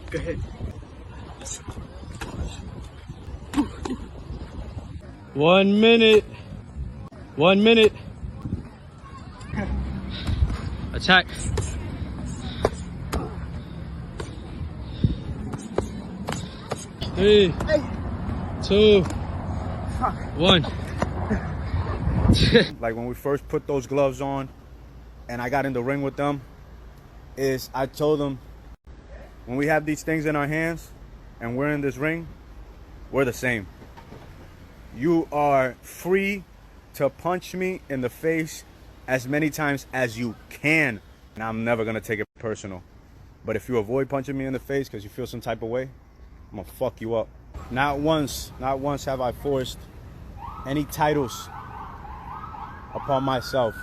Go ahead. 1 minute. 1 minute. Attack. Three, two, one. Like when we first put those gloves on and I got in the ring with them, is I told them, when we have these things in our hands and we're in this ring, we're the same. You are free to punch me in the face as many times as you can, and I'm never gonna take it personal. But if you avoid punching me in the face because you feel some type of way, I'm gonna fuck you up. Not once have I forced any titles upon myself.